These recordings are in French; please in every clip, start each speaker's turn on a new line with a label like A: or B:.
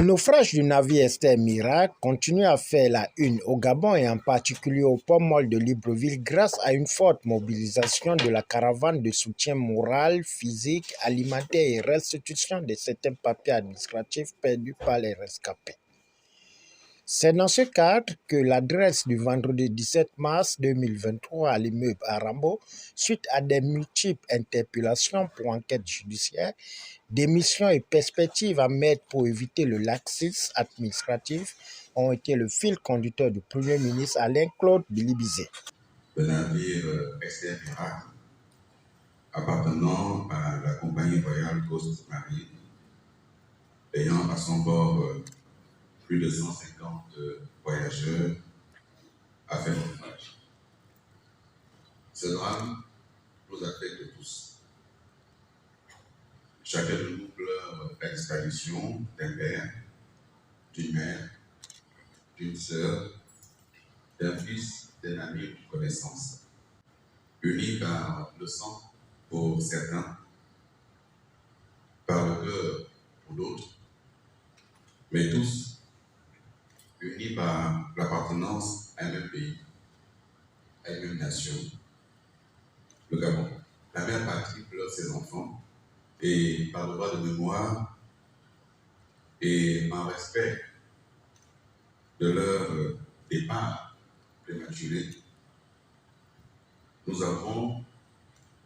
A: naufrage du navire Esther Miracle continue à faire la une au Gabon et en particulier au port molle de Libreville grâce à une forte mobilisation de la caravane de soutien moral, physique, alimentaire et restitution de certains papiers administratifs perdus par les rescapés. C'est dans ce cadre que l'adresse du vendredi 17 mars 2023 à l'immeuble Arambo, suite à des multiples interpellations pour enquête judiciaire, des missions et perspectives à mettre pour éviter le laxisme administratif ont été le fil conducteur du Premier ministre Alain-Claude Bilibizé.
B: Le navire Esther Miracle, appartenant à la compagnie royale Coast Marine, ayant à son bord plus de 150 voyageurs, a fait naufrage. Ce drame nous affecte tous. Chacun de nous pleure la disparition d'un père, d'une mère, d'une sœur, d'un fils, d'un ami ou d'une connaissance, unis par le sang pour certains, par le cœur pour d'autres, mais tous unis par l'appartenance à un même pays, à une même nation, le Gabon. La mère patrie pleure ses enfants et par le droit de mémoire et en respect de leur départ prématuré, nous avons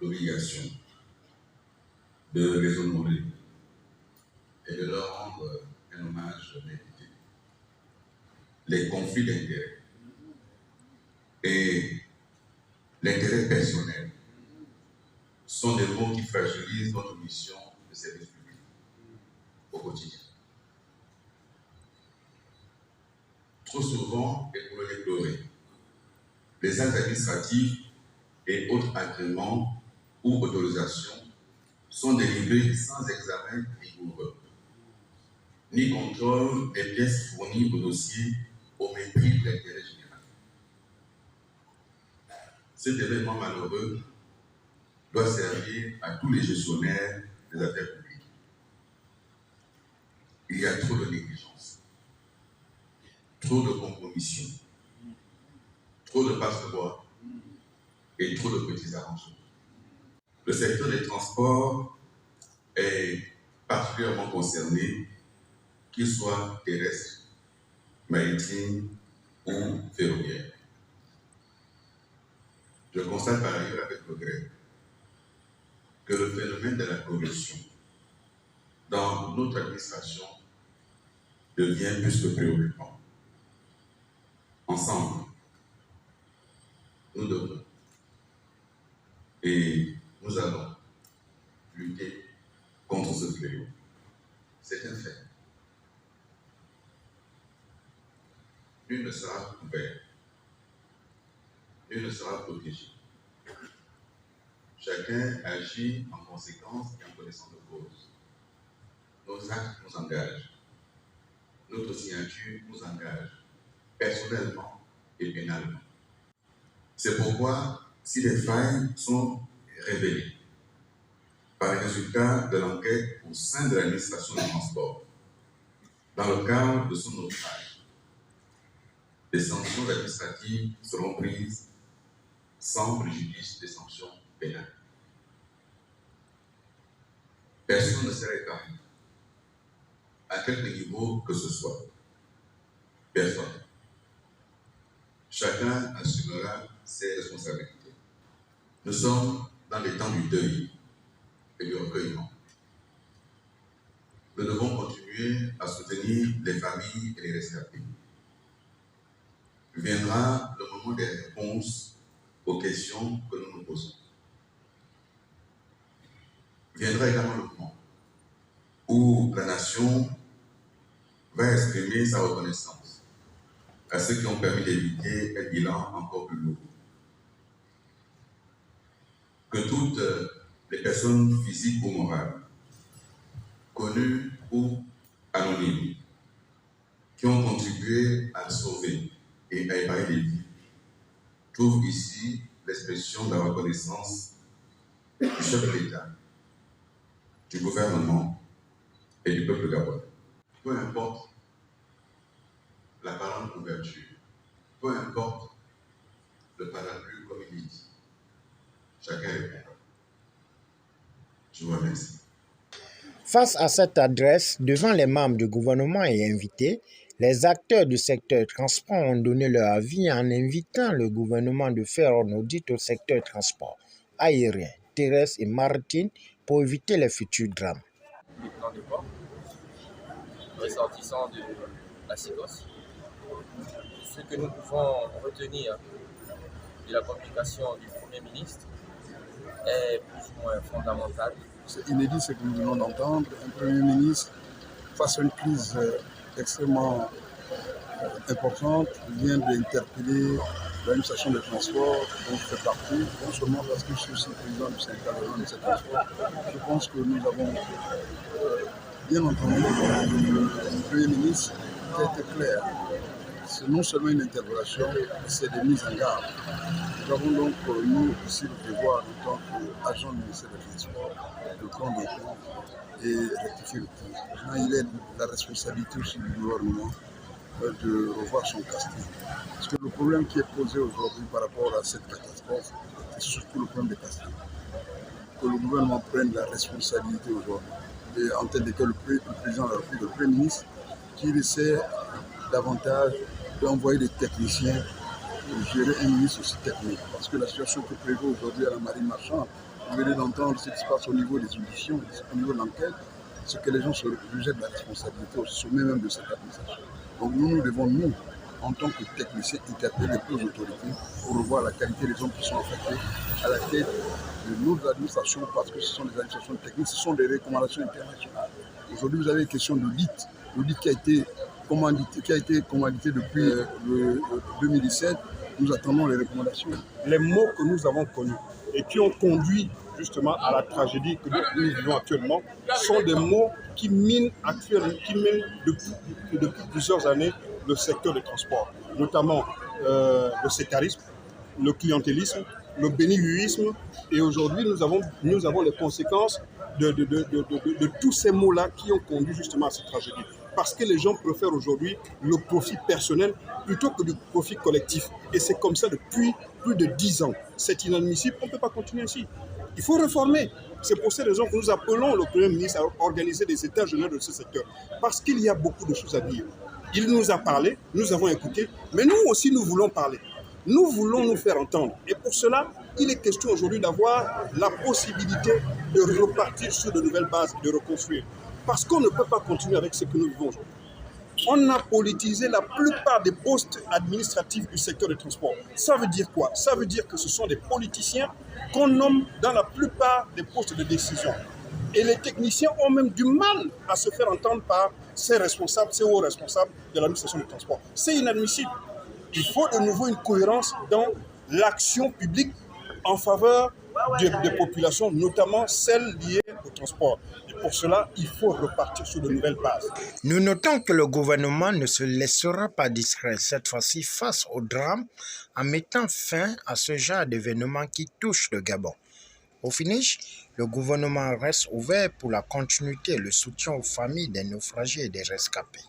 B: l'obligation de les honorer et de leur rendre un hommage mérité. Les conflits d'intérêts et l'intérêt personnel sont des mots qui fragilisent notre mission de service public au quotidien. Trop souvent, et pour le déplorer, les actes administratifs et autres agréments ou autorisations sont délivrés sans examen rigoureux, ni contrôle des pièces fournies au dossier au mépris de l'intérêt général. Cet événement malheureux doit servir à tous les gestionnaires des affaires publiques. Il y a trop de négligence, trop de compromission, trop de passe-bois et trop de petits arrangements. Le secteur des transports est particulièrement concerné, qu'il soit terrestre, maritime ou ferroviaire. Je constate par ailleurs avec regret que le phénomène de la corruption dans notre administration devient plus que préoccupant. Ensemble, nous devons et nous allons lutter contre ce fléau. C'est un fait. Nul ne sera couvert, nul ne sera protégé. Chacun agit en conséquence et en connaissance de cause. Nos actes nous engagent. Notre signature nous engage, personnellement et pénalement. C'est pourquoi, si des failles sont révélées par les résultats de l'enquête au sein de l'administration du transport, dans le cadre de son naufrage, des sanctions administratives seront prises sans préjudice des sanctions pénales. Personne ne sera épargné, à quelque niveau que ce soit. Personne. Chacun assumera ses responsabilités. Nous sommes dans les temps du deuil et du recueillement. Nous devons continuer à soutenir les familles et les rescapés. Viendra le moment des réponses aux questions que nous nous posons. Viendra également le moment où la nation va exprimer sa reconnaissance à ceux qui ont permis d'éviter un bilan encore plus lourd. Que toutes les personnes physiques ou morales, connues ou anonymes, qui ont contribué à sauver et à épargner des vies, trouvent ici l'expression de la reconnaissance du chef de l'État, du gouvernement et du peuple gabonais. Peu importe la parole d'ouverture, peu importe le parapluie comme il dit, chacun répondra. Je vous remercie.
A: Face à cette adresse, devant les membres du gouvernement et invités, les acteurs du secteur transport ont donné leur avis en invitant le gouvernement de faire un audit au secteur transport aérien, terrestre et maritime pour éviter les futurs drames.
C: Les plans de bord ressortissants de la CIGOS. Ce que nous pouvons retenir de la communication du Premier ministre est plus ou moins fondamental.
D: C'est inédit ce que nous venons d'entendre. Un Premier ministre, face à une crise extrêmement importante, vient d'interpeller l'administration des transports dont je fais partie, non seulement parce que je suis aussi président du syndicat de ces transports. Je pense que nous avons bien entendu le Premier ministre qui a été clair. C'est non seulement une interpellation, c'est des mises en garde. Nous avons donc, nous, ici, le devoir, en tant qu'agent du ministère des Transports, de prendre en compte et rectifier le tir. Maintenant, il est la responsabilité aussi du gouvernement de revoir son casting. Parce que le problème qui est posé aujourd'hui par rapport à cette catastrophe, c'est surtout le problème des castings. Que le gouvernement prenne la responsabilité aujourd'hui. Et en tête de que le président de la République, le Premier ministre, qu'il essaie davantage d'envoyer des techniciens pour gérer un ministre aussi technique. Parce que la situation qui prévaut aujourd'hui à la marine marchande, vous venez d'entendre ce qui se passe au niveau des auditions, au niveau de l'enquête, c'est que les gens se rejettent de la responsabilité au sommet même de cette administration. Donc nous devons, nous, en tant que techniciens, interpeller les autorités pour revoir la qualité des hommes qui sont affectés à la tête de nos administrations, parce que ce sont des administrations techniques, ce sont des recommandations internationales. Aujourd'hui, vous avez une question d'audit, l'audit qui a été commandité depuis 2017. Nous attendons les recommandations.
E: Les mots que nous avons connus et qui ont conduit justement à la tragédie que nous vivons actuellement sont des mots qui minent depuis plusieurs années le secteur des transports, notamment le sectarisme, le clientélisme, le béniguisme, et aujourd'hui nous avons les conséquences de tous ces mots-là qui ont conduit justement à cette tragédie. Parce que les gens préfèrent aujourd'hui le profit personnel plutôt que le profit collectif. Et c'est comme ça depuis plus de 10 ans. C'est inadmissible, on ne peut pas continuer ainsi. Il faut réformer. C'est pour ces raisons que nous appelons le Premier ministre à organiser des états généraux de ce secteur. Parce qu'il y a beaucoup de choses à dire. Il nous a parlé, nous avons écouté, mais nous aussi nous voulons parler. Nous voulons nous faire entendre. Et pour cela, il est question aujourd'hui d'avoir la possibilité de repartir sur de nouvelles bases, de reconstruire. Parce qu'on ne peut pas continuer avec ce que nous vivons aujourd'hui. On a politisé la plupart des postes administratifs du secteur des transports. Ça veut dire quoi? Ça veut dire que ce sont des politiciens qu'on nomme dans la plupart des postes de décision. Et les techniciens ont même du mal à se faire entendre par ces responsables, ces hauts responsables de l'administration du transport. C'est inadmissible. Il faut de nouveau une cohérence dans l'action publique en faveur des populations, notamment celles liées au transport. Et pour cela, il faut repartir sur de nouvelles bases.
A: Nous notons que le gouvernement ne se laissera pas distraire cette fois-ci face au drame en mettant fin à ce genre d'événements qui touchent le Gabon. Au finish, le gouvernement reste ouvert pour la continuité et le soutien aux familles des naufragés et des rescapés.